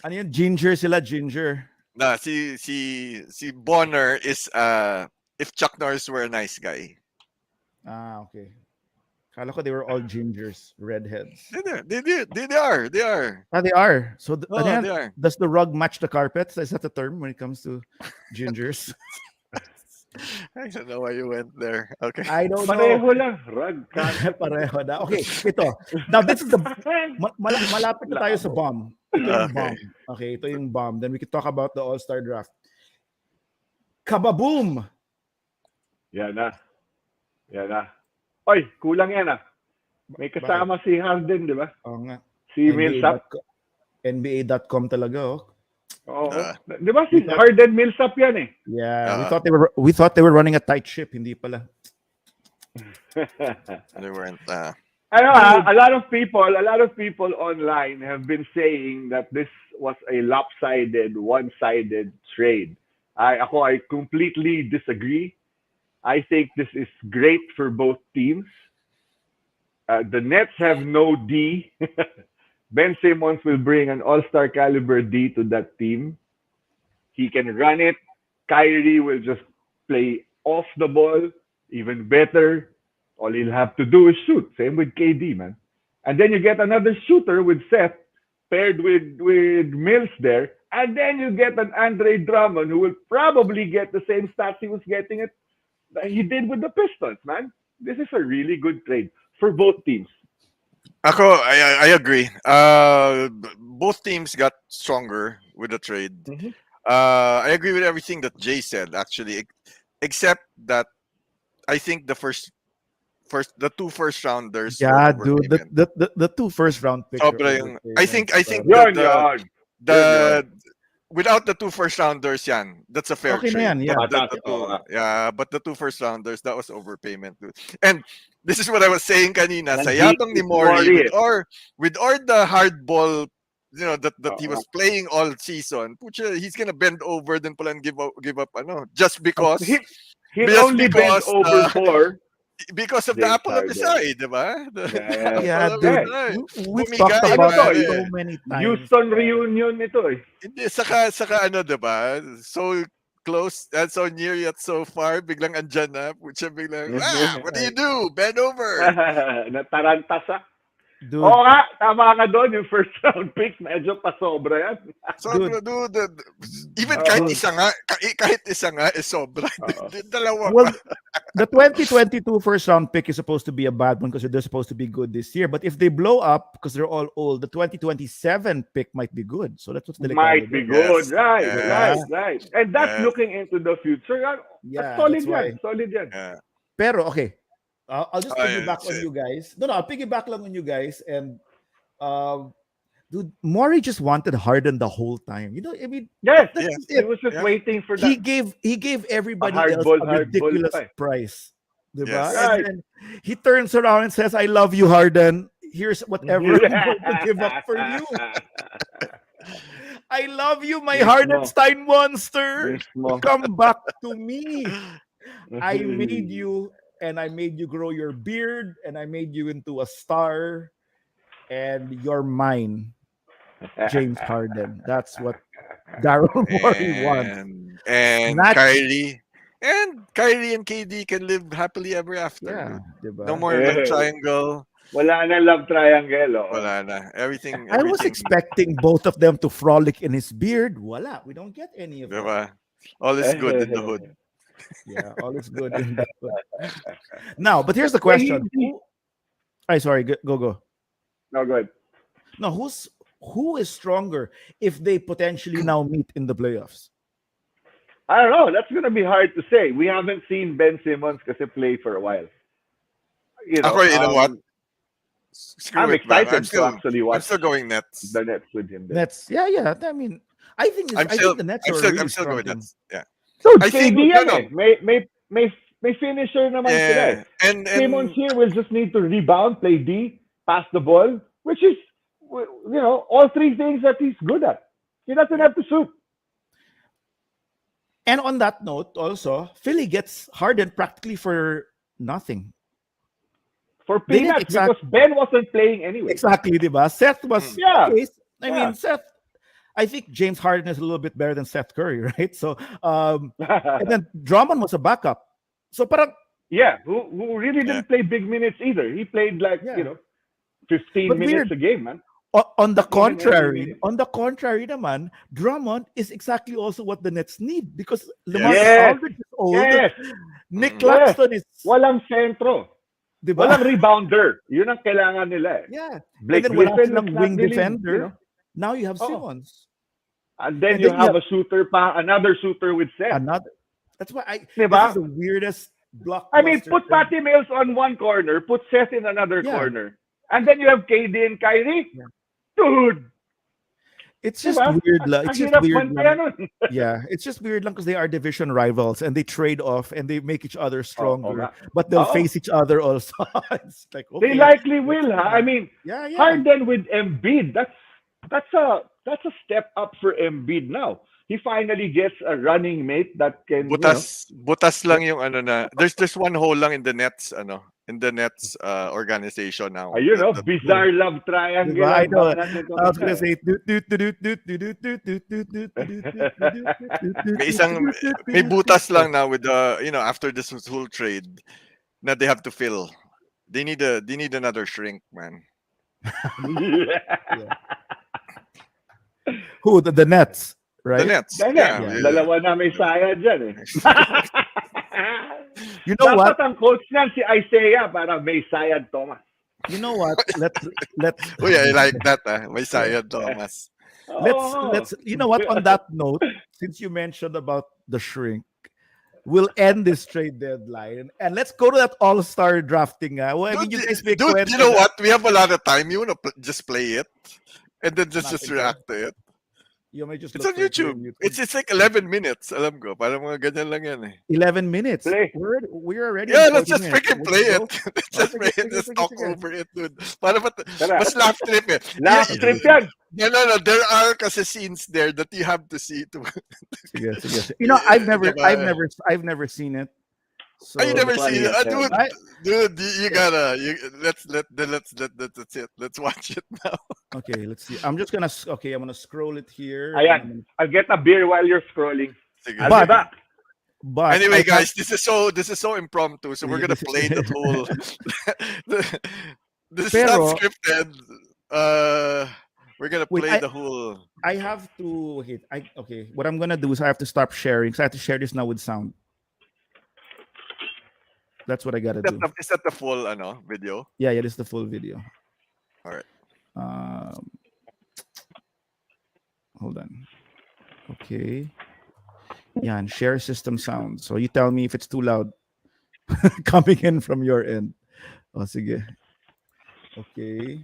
Ano yun? Ginger sila, Ginger. Na, si Bonner is if Chuck Norris were a nice guy. Okay. Kala ko they were all gingers, redheads. They are. They are. They are. So, Oh, ano yan? they are. Does the rug match the carpet? Is that the term when it comes to gingers? I don't know why you went there. Okay. I don't know. Pareho lang. Rag, carpet. Pareho na. Okay, ito. Now, this is the... malapit na tayo sa bomb. Ito yung Okay. bomb. Okay, ito yung bomb. Then we can talk about the All-Star Draft. Kababoom! Yan na. Yan na. Oy, kulang yan ah. May kasama si Harden, di ba? Oo nga. Si Millsap. NBA.com talaga, oh. Oo. Di ba si Harden Millsap yan eh? Yeah, we thought they were running a tight ship, hindi pala. They weren't. A lot of people online have been saying that this was a lopsided, one-sided trade. I completely disagree. I think this is great for both teams. The Nets have no D. Ben Simmons will bring an all-star caliber D to that team. He can run it. Kyrie will just play off the ball even better. All he'll have to do is shoot. Same with KD, man. And then you get another shooter with Seth paired with Mills there. And then you get an Andre Drummond who will probably get the same stats he was getting he did with the Pistons, man. This is a really good trade for both teams. I agree. Both teams got stronger with the trade. Mm-hmm. I agree with everything that Jay said, actually, except that I think the two first rounders. Yeah, dude, the two first round picks. I think Yun. without the two first rounders, that's a fair trade. Yan, yeah. But the two first rounders, that was overpayment, dude. And this is what I was saying kanina. And sa yabang ni Morey, with all the hard ball, that he was playing all season, pucha, he's gonna bend over then pala and give up, just because he only bent over for. Because of the apple of his eye, diba? Yeah, dude. We've talked about it so many times. Houston reunion ito eh. Hindi, saka diba? So close and so near yet so far, biglang andyan na. Pucha, biglang, what do you do? Bend over. Natarantasa. Dude. Oo nga, tama ka doon. Yung first round picks, medyo pasobra yan. Sobra, dude. Even kahit isa nga, is sobra. Dalawa Well, the 2022 first round pick is supposed to be a bad one because they're supposed to be good this year. But if they blow up because they're all old, the 2027 pick might be good. So that's what's might be good. Yes. Right. And that's looking into the future. Yeah, solid that's yan. Solid yan. Yeah. Pero, okay. I'll just piggyback on shit. you guys. No, I'll piggyback lang on you guys. And, dude, Morey just wanted Harden the whole time. I mean, Yes. that's He was just waiting for that. He gave everybody hard else ball, a hard ridiculous ball. price. Diba? Yes. And then he turns around and says, I love you, Harden. Here's whatever I'm going to give up for you. I love you, my Hardenstein monster. Come back to me. I made you, and I made you grow your beard, and I made you into a star, and you're mine, James Harden. That's what Daryl Morey wants. And Kyrie and KD can live happily ever after. Yeah, diba? No more love triangle. Wala na love triangle. Oh. Wala na. Everything. I was expecting both of them to frolic in his beard. Voila, we don't get any of that. Diba? All is good in the hood. Yeah, all is good in that hood. Now, but here's the question. Sorry, go. No, good. No, who is stronger if they potentially now meet in the playoffs? I don't know. That's going to be hard to say. We haven't seen Ben Simmons kasi play for a while. You know what? I'm excited to actually watch. I'm still going Nets. The Nets with him. Nets, yeah. I mean, I think the Nets are really I'm still strong. going Nets. Yeah. So I think may finisher naman sila. And Simmons here will just need to rebound, play D, pass the ball, which is all three things that he's good at. He doesn't have to shoot. And on that note, also, Philly gets Harden practically for nothing. For They didn't peanuts, because Ben wasn't playing anyway. Exactly, diba? Seth was Yeah. okay. I Yeah. mean, Seth. I think James Harden is a little bit better than Seth Curry, right? So, and then Drummond was a backup. So, parang, yeah, who really didn't play big minutes either. He played like, Yeah. 15 But minutes weird. a game, man. On the Not even every contrary, minute. naman, Drummond is exactly also what the Nets need because Lamar Yes. Aldridge is old. Yes. Nick Mm. Claxton is, Walang sentro. diba? Walang rebounder. Yun ang kailangan nila eh. Yeah. Blake and then wala Griffin silang is not wing really, defender. Now you have Oo. Simmons. And then And you then have a shooter pa, another shooter with Seth. Another. That's why Diba? this is the weirdest blockbuster. I mean, put thing. Patty Mills on one corner, put Seth in another Yeah. corner. And then you have KD and Kyrie. Yeah. Dude. It's just Diba? weird lang. Ang It's just hirap weird bantayan lang. nun. Yeah, it's just weird lang because they are division rivals and they trade off and they make each other stronger, nga. but they'll Oo. face each other also. It's like, They okay. likely will, ha? I mean, Yeah, yeah. Harden with Embiid, that's a step up for Embiid now. He finally gets a running mate that can, Butas lang yung ano na. There's one hole lang in the Nets organization now. bizarre love triangle. Diba? I know. ang nandito I was sa- gonna say May butas lang now with the after this whole trade na they have to fill. They need another shrink, man. Who the Nets, right? The Nets. Dahil Yeah. dalawa na may saya dyan eh. You know what? Dapat ang coach niyan si Isaiah para may Sayad Thomas. You know what? Let's Oh yeah, I like that. May Sayad Thomas. let's you know what, on that note, since you mentioned about the shrink, we'll end this trade deadline and let's go to that all-star drafting. Well, I mean, you guys make Dude, kwento you know na- what? We have a lot of time. You wanna just play it, and then just Nothing react to it. You may just It's look on for it YouTube. It's like 11 minutes. Alam ko, parang mga ganyan lang yan eh. 11 minutes. Play. We're already. Yeah, in let's 40 just minutes. freaking Let's play go. it. Let's just play it. Let's talk over it, dude. Para Tara. mas laugh trip eh. Last trip yan. No. There are kasi scenes there that you have to see to. Sige. You know, I've never seen it. So you never funny seen it, as hell. dude. You gotta. Let's that's it. Let's watch it now. Okay, let's see. I'm gonna scroll it here. Ayan. I'll get a beer while you're scrolling. Sige. I'll But- be back. But Anyway, I guys, this is so impromptu. So we're gonna This is- play the whole. This is Pero- not scripted. We're gonna Wait, play the whole. I have to hit. Okay. What I'm gonna do is I have to stop sharing. So I have to share this now with sound. That's what I gotta do. Is that the full video? Yeah, this is the full video. All right. Hold on. Okay. Yeah, and share system sound. So you tell me if it's too loud coming in from your end. Oh, sige. Okay.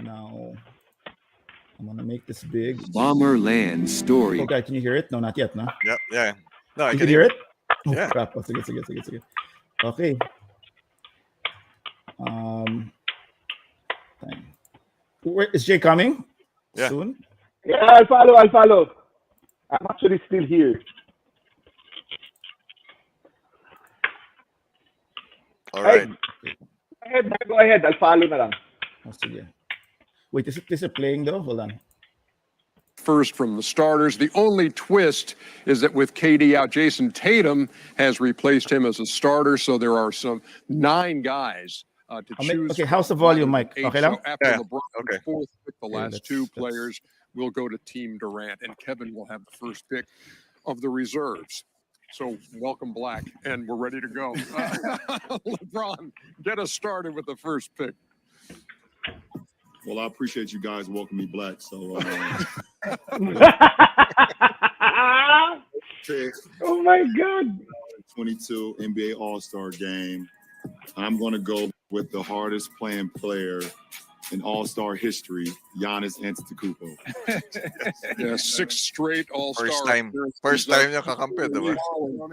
Now I'm gonna make this big. Bomberland story. Okay, can you hear it? No, not yet. No. Yep. Yeah. No, I You can can hear it? Oh, Yeah. crap. Oh, sige. Okay. Where is Jay coming? Yeah. Soon? Yeah, I'll follow. I'm actually still here. All right. Go ahead. I'll follow na lang. Oh, sige. Wait, is it playing though? Hold on. First from the starters. The only twist is that with KD out, Jason Tatum has replaced him as a starter. So there are some 9 guys to choose. Okay, how's the volume, Mike? Eight. Okay So lang? after Yeah, LeBron's okay. fourth pick, the last that's- 2 that's- players will go to Team Durant, and Kevin will have the first pick of the reserves. So welcome, Black, and we're ready to go. LeBron, get us started with the first pick. Well, I appreciate you guys welcoming me black. So, pick Oh my God. 22 NBA All-Star game. I'm going to go with the hardest playing player in All-Star history, Giannis Antetokounmpo. Yeah, 6 straight All-Star. First time niya kakampi, diba?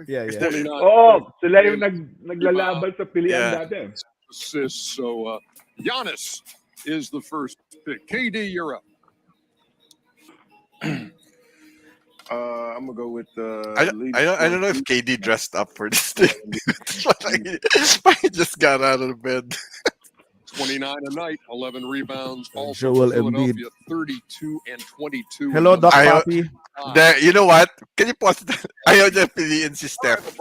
Yeah. Oh, sila yung naglalaban sa pilihan Yeah. dati. Assists. So Giannis is the first pick. KD, you're up. I'm gonna go with I don't know if KD dressed up for this thing. He just got out of the bed. 29 a night, 11 rebounds. Also Joel Philadelphia, 32 and 22. Hello, Doc Ayaw- Papi. You know what? Can you pause that? Ayaw niya piliin si Steph.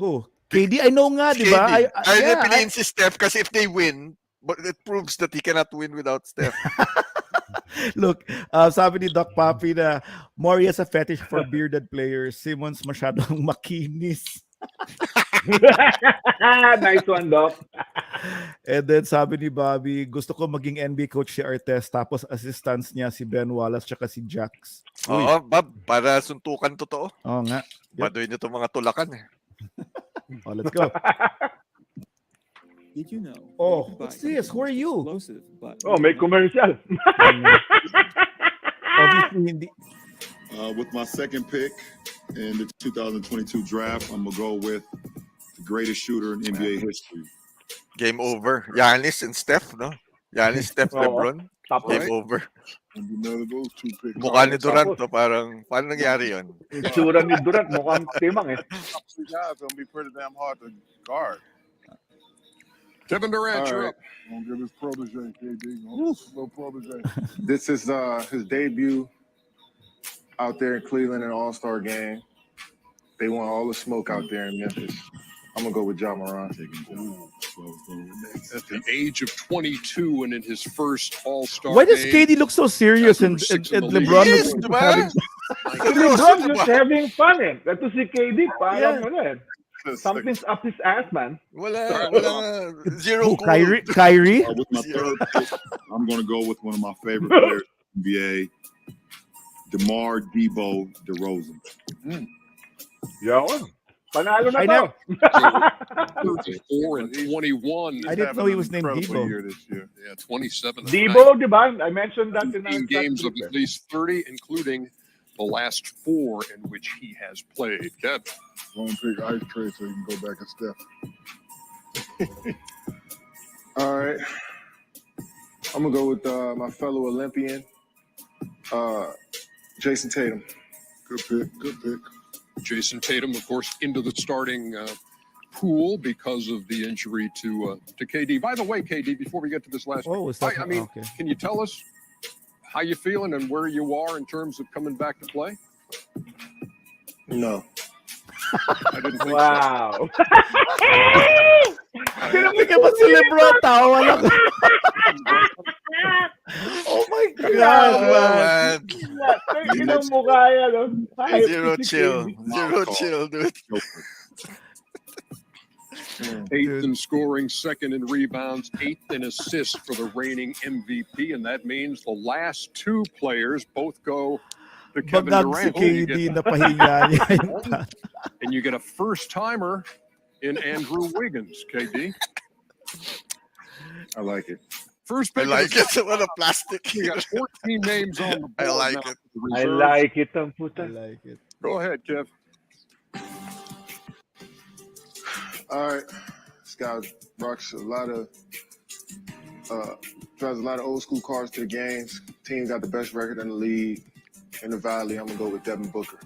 Who? KD? I know nga, di ba? KD. Ayaw niya Yeah, piliin si Steph kasi if they win, but it proves that he cannot win without Steph. Look, sabi ni Doc Papi na Maury has a fetish for bearded players. Simmons masyadong makinis. Nice one, Doc. And then sabi ni Bobby, gusto ko maging NBA coach si Artest tapos assistants niya si Ben Wallace tsaka si Jax. Uy. Oo, Bob, para suntukan totoo. Oo nga. Yep. Padoy niyo itong mga tulakan eh. Oh, let's go. Did you know? Oh, you can buy what's this? Who are you? Explosive, but Oh, may commercial. Obviously, hindi. With my second pick in the 2022 draft, I'm gonna go with the greatest shooter in NBA history. Game over. Giannis and Steph, no? Giannis, Steph, Oo. LeBron. Tapos, Game over. And none of those two picks. Mukha ni Durant to, parang, paano nangyari yun? itsura ni Durant mukhang timang eh. guys gonna be pretty damn hard to guard. Kevin Durant, you're up. Gonna give his protege, KD. Little protege. This is his debut out there in Cleveland in an All-Star game. They want all the smoke out there in Memphis. I'm gonna go with Ja Morant. At the age of 22 and in his first All-Star Why does game. KD look so serious and LeBron Yes, looks diba? having... LeBron just having fun eh. Ito si KD, parang ano eh. Something's up his ass, man. Wala zero Who, cool. Kyrie? With my third pick, I'm gonna go with one of my favorite players in the NBA, DeMar DeRozan. Yun. Panalo na I to. 34 and 21. I didn't know he was named Incredible Debo. year this year. Yeah, 27. Debo, di ba? I mentioned that in our 15 games of chat at least 30, including the last 4 in which he has played. Kev. One pick ice trade so you can go back and Steph. All right. I'm gonna go with my fellow Olympian, Jason Tatum. Good pick. Good pick. Jason Tatum, of course, into the starting pool because of the injury to KD. By the way, KD, before we get to this last Oh, is that... I mean, okay. can you tell us how you feeling and where you are in terms of coming back to play? No. I didn't think Wow. Bigyan mo si LeBron, tawa lang. Oh my God, man. Ang mukha yan. Oh. Zero chill. Zero chill, dude. Eighth in scoring, second in rebounds, eighth in assists for the reigning MVP, and that means the last 2 players both go to Kevin Bagag si Durant. You KD get- na pahinga niya. and you get a first timer in Andrew Wiggins, KD. I like it. First I pick. like it. What a plastic. You got 14 names on the board. I like now it. for the I reserves. like it, ang I puta. like it. Go ahead, Kev. All right. This guy rocks a lot of drives a lot of old school cars to the games. Team got the best record in the league. In the Valley, I'm gonna go with Devin Booker.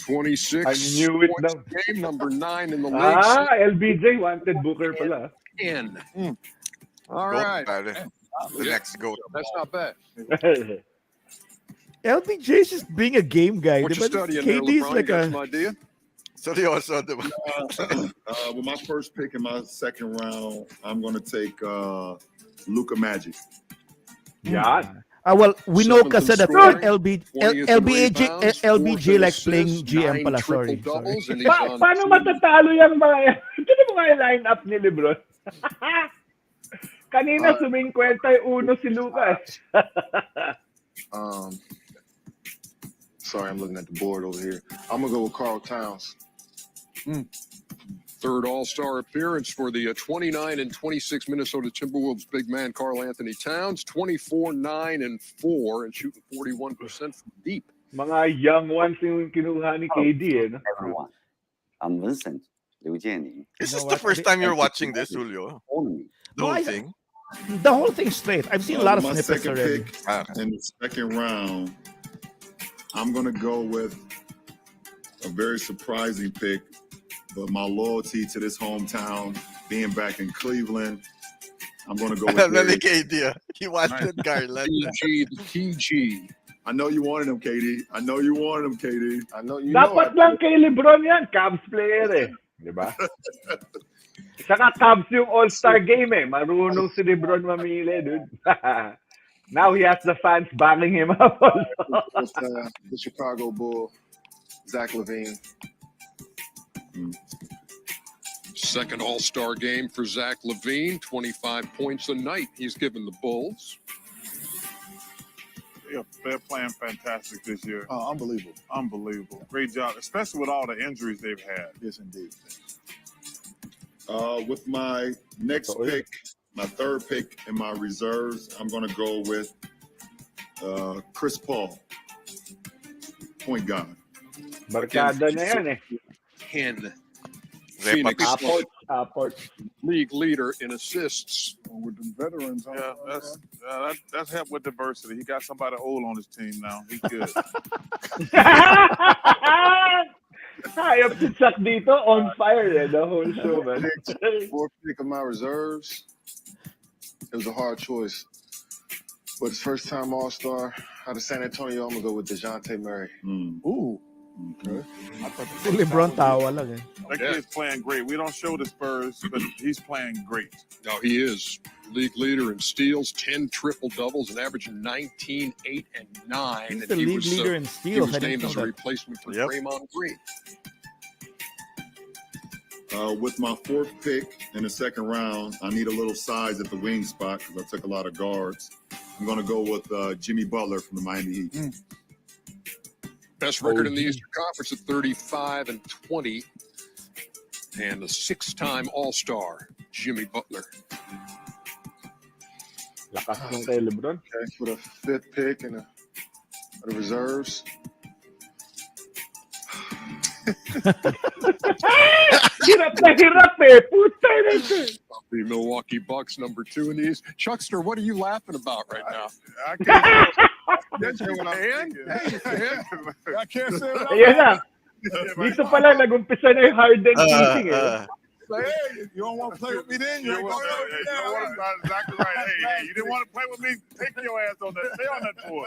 26 I knew it points daw. a game, number 9 in the league. Ah, LBJ wanted Booker pala. 10. All Goat, right. pare. The next goat. That's not bad. LBJ is just being a game guy. What you Diba? studying there, KD is LeBron? like You got a... some idea? Seryoso, diba? With my first pick in my second round, I'm gonna take Luka Magic. Yan. Well, we know Seventh in kasi that scoring, LBJ 20th in rebounds, LBJ fourth in likes playing assists, GM 9 pala. Sorry. triple-doubles, and he's on Paano matatalo yung mga yan? Tignan mo nga yung line-up ni Lebron. Kanina sumingkwenta yung uno si Lucas. Sorry, I'm looking at the board over here. I'm gonna go with Karl Towns. third All-Star appearance for the 29 and 26 Minnesota Timberwolves big man Karl Anthony Towns, 24, 9, and 4, and shooting 41% from deep. Mga young ones yung kinuha ni KD eh. No? Everyone. I'm Vincent Liu Jianing. Is You this know the what? first time you're watching this, Julio? Follow me. The No, whole I- thing? the whole thing straight. I've seen a lot of my snippets second already. pick in the second round, I'm going to go with a very surprising pick, but my loyalty to this hometown, being back in Cleveland, I'm going to go with Nalik Darius. idea. He wanted Garland. TG, the TG. I know you wanted him, KD. I know you wanted him, KD. I know you know. Dapat lang kay LeBron yan, Cavs player eh. Di ba? Saka Cavs yung all-star game eh. Marunong si LeBron mamili, dude. Now he has the fans backing him up also. It's, the Chicago Bull, Zach LaVine. Second All-Star game for Zach LaVine, 25 points a night he's given the Bulls. Yeah, they're playing fantastic this year. Unbelievable. Unbelievable. Great job, especially with all the injuries they've had. Yes, indeed. With my next pick, my third pick in my reserves, I'm going to go with Chris Paul, point guard. Barkada na yan eh. 10. Phoenix Phoenix Apport. league leader in assists. With the veterans, that's helped with diversity. He got somebody old on his team now. He's good. Hayop si Chuck dito, on fire eh, the whole show, man. Fourth pick of my reserves. It was a hard choice. But his first time All-Star out of San Antonio, I'm going to go with DeJounte Murray. Ooh. Okay. Si LeBron tawa lang eh. That kid's playing great. We don't show the Spurs, but he's playing great. Now he is league leader in steals, 10 triple-doubles, and averaging 19, 8, and 9. He's And the he league was, leader in He steals. was I didn't named know as a that. replacement for Yep. Draymond Green. With my fourth pick in the second round, I need a little size at the wing spot because I took a lot of guards. I'm going to go with Jimmy Butler from the Miami Heat. Best record in the Eastern Conference at 35 and 20. And the 6-time All-Star, Jimmy Butler. Lakas ng kay LeBron. Okay, for the fifth pick in the reserves. Hirap na hirap eh. Puta na ito. The Milwaukee Bucks, number 2 in the East. Chuckster, what are you laughing about right now? I can't say what I'm And? thinking. I can't say what I'm Ayan na. thinking. Dito pala, nag-umpisa na yung Harden teasing eh. Say, hey, you don't want to play with me then? You ain't going to That's exactly right. Hey, you didn't want to play with me? Take your ass on that. Stay on that tour.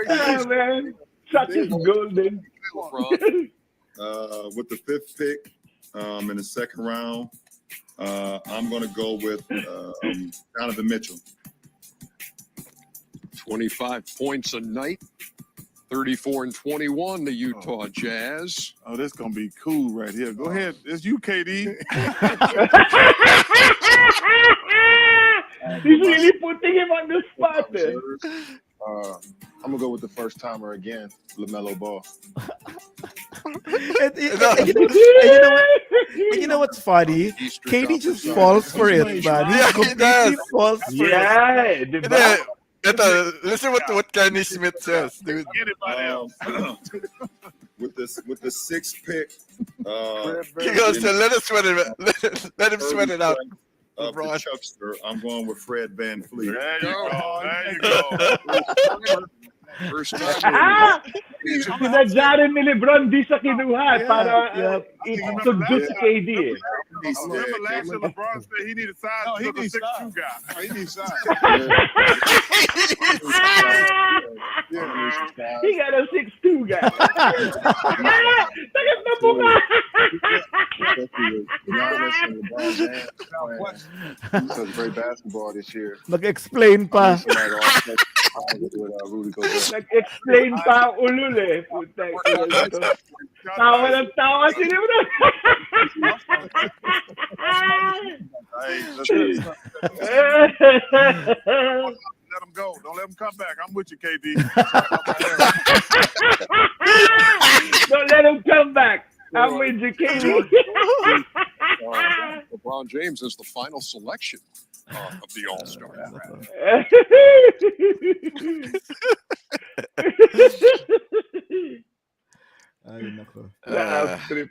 Ah, man. Chuck is golden. LeBron. With the fifth pick in the second round, I'm going to go with Donovan Mitchell. 25 points a night. 34 and 21, the Utah Jazz. Oh, this going to be cool right here. Go ahead. It's you, KD. He's really putting him on the spot eh. I'm going to go with the first timer again, LaMelo Ball. And you know what's funny? Eastern KD just Conference falls for it, man. He Yeah, he completely does. falls for it. Yeah, di ba? Hindi, ito, listen what Kenny Smith says, dude. Get it by now. With the sixth pick, He goes, so let us sweat it. Let him sweat it out. of the LeBron. Chuckster, I'm going with Fred Van Fleet. There you go. There you go. First time. Ah! Sinadya rin ni LeBron di sa kinuha para i-subdue si KD eh. Remember last year LeBron said he needed size to look a 6'2" guy. He needs size. He got a 6'2" guy. Tagat na buka! Giannis and LeBron James playing such great basketball this year. Nag-explain pa. Rudy Gobert. Nag-explain pa ang ulul eh. Puta, tawa ng tawa si LeBron. Let him go. Don't let him come back. I'm with you, KD. Don't let him come back. I'm with you, KD. LeBron James is the final selection of the All-Star. Ay, nako. Trip.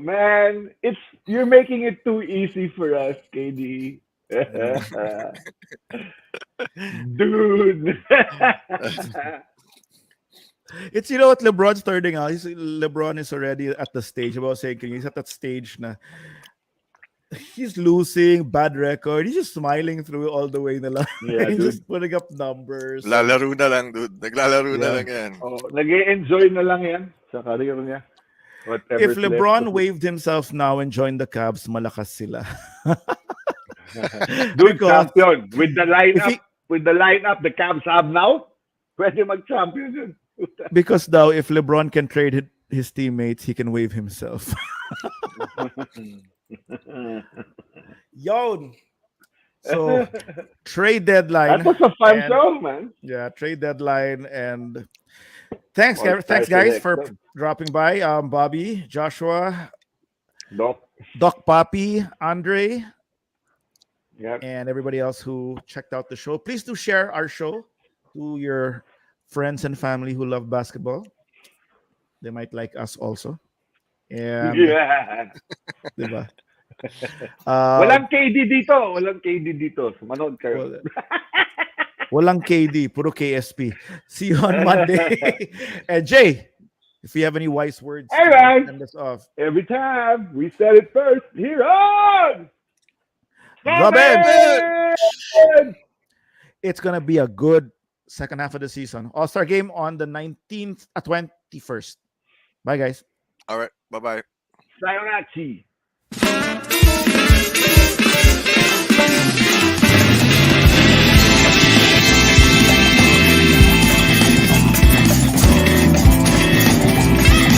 Man, it's You're making it too easy for us, KD. Dude. It's, you know what, LeBron's turning out. LeBron is already at the stage about saying, he's at that stage na he's losing, bad record. He's just smiling through all the way na lang. Yeah, He's dude. just putting up numbers. Lalaro na lang, dude. Naglalaro na Yeah. lang yan. Oh, nag-enjoy na lang yan sa career niya. If Whatever's LeBron left. waved himself now and joined the Cavs, malakas sila. Dude, Because champion. With the if lineup the Cavs have now, pwede mag-champion yun. because now, if LeBron can trade his teammates, he can wave himself. Yon. So, trade deadline. That was a fun and- show, man. Yeah, trade deadline, and thanks, Well, thanks excited, guys for excited. dropping by. Bobby, Joshua, Doc. Doc Papi, Andre, Yep. and everybody else who checked out the show. Please do share our show to your friends and family who love basketball. They might like us also. And Yeah. diba? Walang KD dito. Walang KD dito. Manood kayo. Walang KD, puro KSP. See you on Monday. And Jay, if you have any wise words, Hey, man. send us off. Every time we said it first. Here on The Bench. Bench! It's gonna be a good second half of the season. All-Star game on the 21st. Bye, guys. All right. Bye-bye. Sayonara.